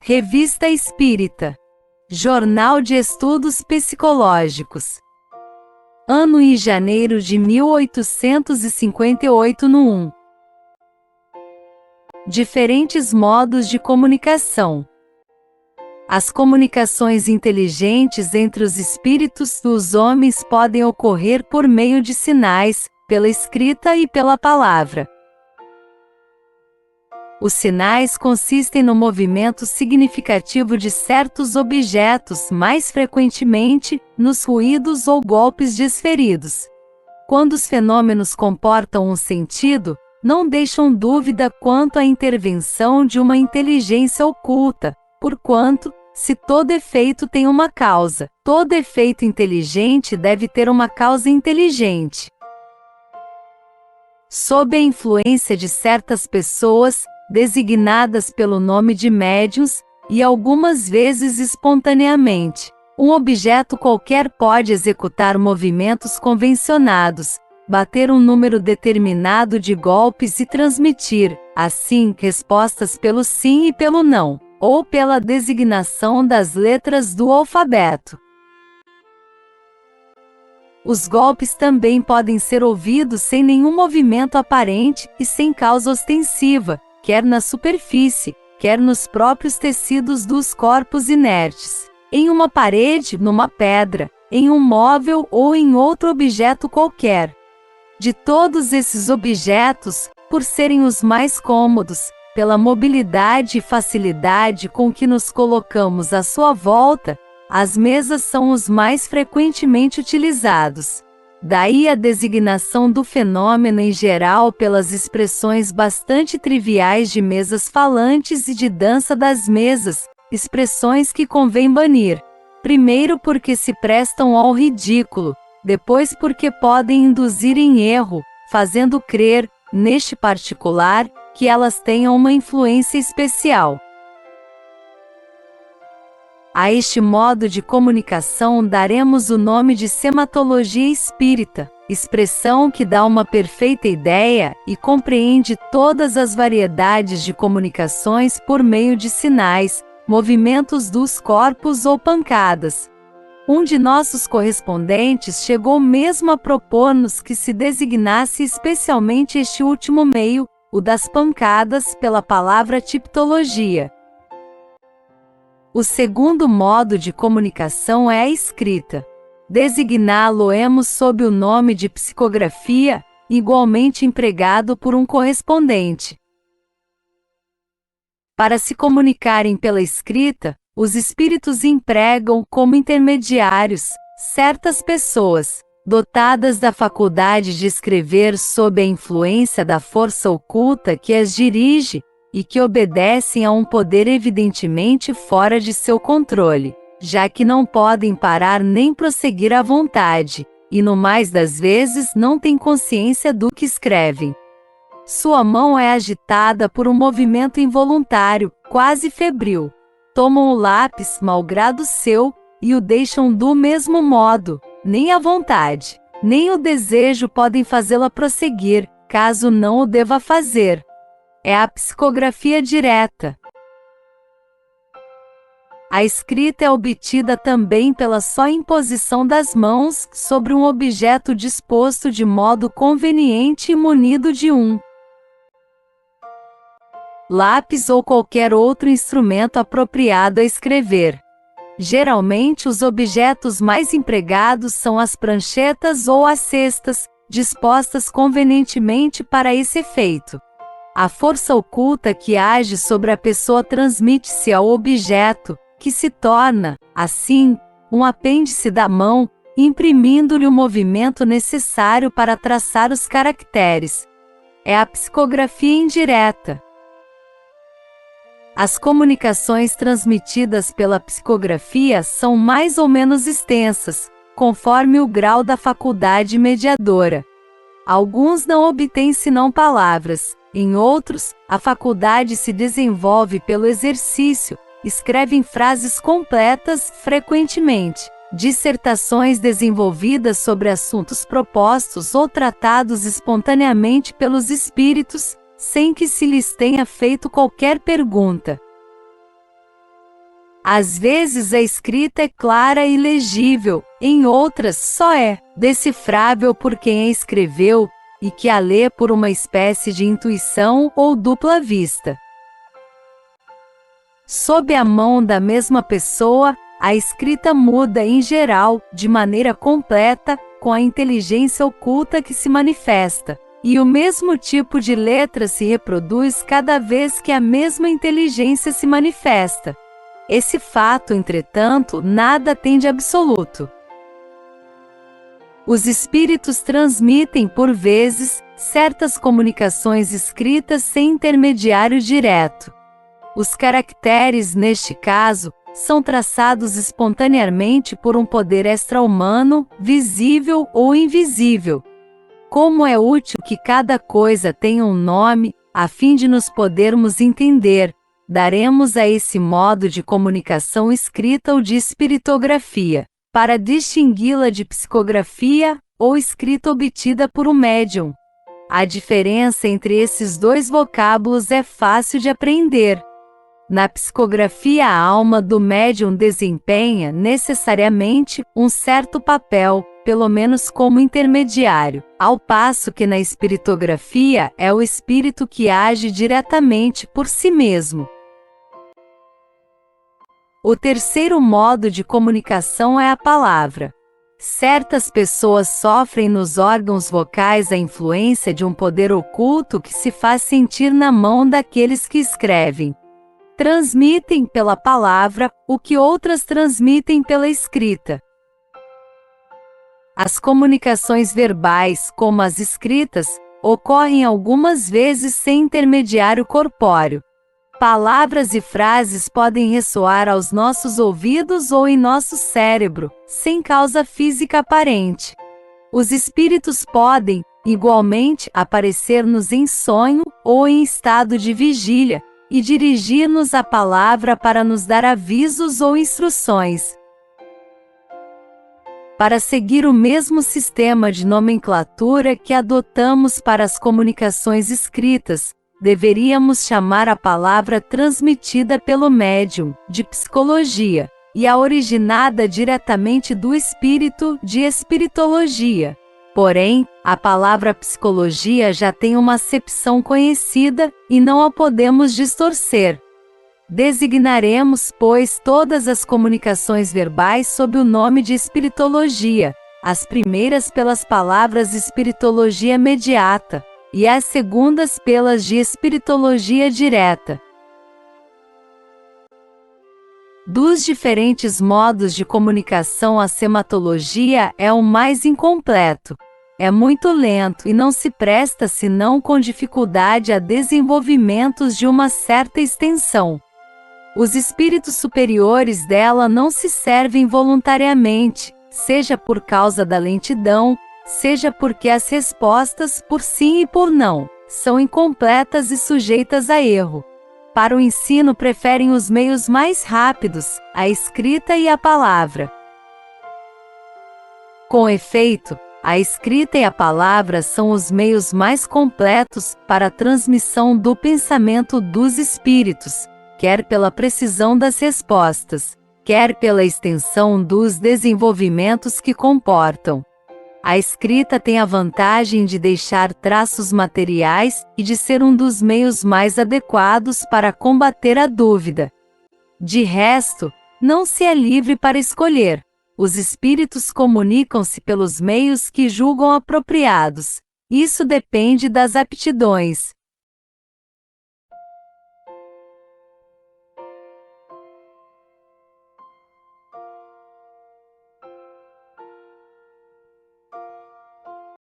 Revista Espírita. Jornal de Estudos Psicológicos. Ano e janeiro de 1858 no 1. Diferentes modos de comunicação. As comunicações inteligentes entre os espíritos dos homens podem ocorrer por meio de sinais, pela escrita e pela palavra. Os sinais consistem no movimento significativo de certos objetos, mais frequentemente, nos ruídos ou golpes desferidos. Quando os fenômenos comportam um sentido, não deixam dúvida quanto à intervenção de uma inteligência oculta, porquanto, se todo efeito tem uma causa, todo efeito inteligente deve ter uma causa inteligente. Sob a influência de certas pessoas, designadas pelo nome de médiuns, e algumas vezes espontaneamente, um objeto qualquer pode executar movimentos convencionados, bater um número determinado de golpes e transmitir, assim, respostas pelo sim e pelo não, ou pela designação das letras do alfabeto. Os golpes também podem ser ouvidos sem nenhum movimento aparente e sem causa ostensiva, quer na superfície, quer nos próprios tecidos dos corpos inertes, em uma parede, numa pedra, em um móvel ou em outro objeto qualquer. De todos esses objetos, por serem os mais cômodos, pela mobilidade e facilidade com que nos colocamos à sua volta, as mesas são os mais frequentemente utilizados. Daí a designação do fenômeno em geral pelas expressões bastante triviais de mesas falantes e de dança das mesas, expressões que convém banir. Primeiro porque se prestam ao ridículo, depois porque podem induzir em erro, fazendo crer, neste particular, que elas tenham uma influência especial. A este modo de comunicação daremos o nome de sematologia espírita, expressão que dá uma perfeita ideia e compreende todas as variedades de comunicações por meio de sinais, movimentos dos corpos ou pancadas. Um de nossos correspondentes chegou mesmo a propor-nos que se designasse especialmente este último meio, o das pancadas, pela palavra tipologia. O segundo modo de comunicação é a escrita. Designá-lo-emos sob o nome de psicografia, igualmente empregado por um correspondente. Para se comunicarem pela escrita, os espíritos empregam como intermediários certas pessoas, dotadas da faculdade de escrever sob a influência da força oculta que as dirige, e que obedecem a um poder evidentemente fora de seu controle, já que não podem parar nem prosseguir à vontade, e no mais das vezes não têm consciência do que escrevem. Sua mão é agitada por um movimento involuntário, quase febril. Tomam o lápis, malgrado seu, e o deixam do mesmo modo, nem a vontade, nem o desejo podem fazê-la prosseguir, caso não o deva fazer. É a psicografia direta. A escrita é obtida também pela só imposição das mãos sobre um objeto disposto de modo conveniente e munido de um lápis ou qualquer outro instrumento apropriado a escrever. Geralmente os objetos mais empregados são as pranchetas ou as cestas, dispostas convenientemente para esse efeito. A força oculta que age sobre a pessoa transmite-se ao objeto, que se torna, assim, um apêndice da mão, imprimindo-lhe o movimento necessário para traçar os caracteres. É a psicografia indireta. As comunicações transmitidas pela psicografia são mais ou menos extensas, conforme o grau da faculdade mediadora. Alguns não obtêm senão palavras. Em outros, a faculdade se desenvolve pelo exercício, escrevem frases completas, frequentemente, dissertações desenvolvidas sobre assuntos propostos ou tratados espontaneamente pelos espíritos, sem que se lhes tenha feito qualquer pergunta. Às vezes a escrita é clara e legível, em outras só é decifrável por quem a escreveu, e que a lê por uma espécie de intuição ou dupla vista. Sob a mão da mesma pessoa, a escrita muda em geral, de maneira completa, com a inteligência oculta que se manifesta, e o mesmo tipo de letra se reproduz cada vez que a mesma inteligência se manifesta. Esse fato, entretanto, nada tem de absoluto. Os espíritos transmitem, por vezes, certas comunicações escritas sem intermediário direto. Os caracteres, neste caso, são traçados espontaneamente por um poder extra-humano, visível ou invisível. Como é útil que cada coisa tenha um nome, a fim de nos podermos entender, daremos a esse modo de comunicação escrita ou de espiritografia, para distingui-la de psicografia, ou escrita obtida por um médium. A diferença entre esses dois vocábulos é fácil de apreender. Na psicografia, a alma do médium desempenha, necessariamente, um certo papel, pelo menos como intermediário, ao passo que na espiritografia é o espírito que age diretamente por si mesmo. O terceiro modo de comunicação é a palavra. Certas pessoas sofrem nos órgãos vocais a influência de um poder oculto que se faz sentir na mão daqueles que escrevem. Transmitem pela palavra o que outras transmitem pela escrita. As comunicações verbais, como as escritas, ocorrem algumas vezes sem intermediário corpóreo. Palavras e frases podem ressoar aos nossos ouvidos ou em nosso cérebro, sem causa física aparente. Os espíritos podem, igualmente, aparecer-nos em sonho ou em estado de vigília, e dirigir-nos a palavra para nos dar avisos ou instruções. Para seguir o mesmo sistema de nomenclatura que adotamos para as comunicações escritas, deveríamos chamar a palavra transmitida pelo médium, de psicologia, e a originada diretamente do espírito, de espiritologia. Porém, a palavra psicologia já tem uma acepção conhecida, e não a podemos distorcer. Designaremos, pois, todas as comunicações verbais sob o nome de espiritologia, as primeiras pelas palavras espiritologia imediata, e as segundas pelas de espiritologia direta. Dos diferentes modos de comunicação, a sematologia é o mais incompleto. É muito lento e não se presta senão com dificuldade a desenvolvimentos de uma certa extensão. Os espíritos superiores dela não se servem voluntariamente, seja por causa da lentidão, seja porque as respostas, por sim e por não, são incompletas e sujeitas a erro. Para o ensino preferem os meios mais rápidos, a escrita e a palavra. Com efeito, a escrita e a palavra são os meios mais completos para a transmissão do pensamento dos espíritos, quer pela precisão das respostas, quer pela extensão dos desenvolvimentos que comportam. A escrita tem a vantagem de deixar traços materiais e de ser um dos meios mais adequados para combater a dúvida. De resto, não se é livre para escolher. Os espíritos comunicam-se pelos meios que julgam apropriados. Isso depende das aptidões.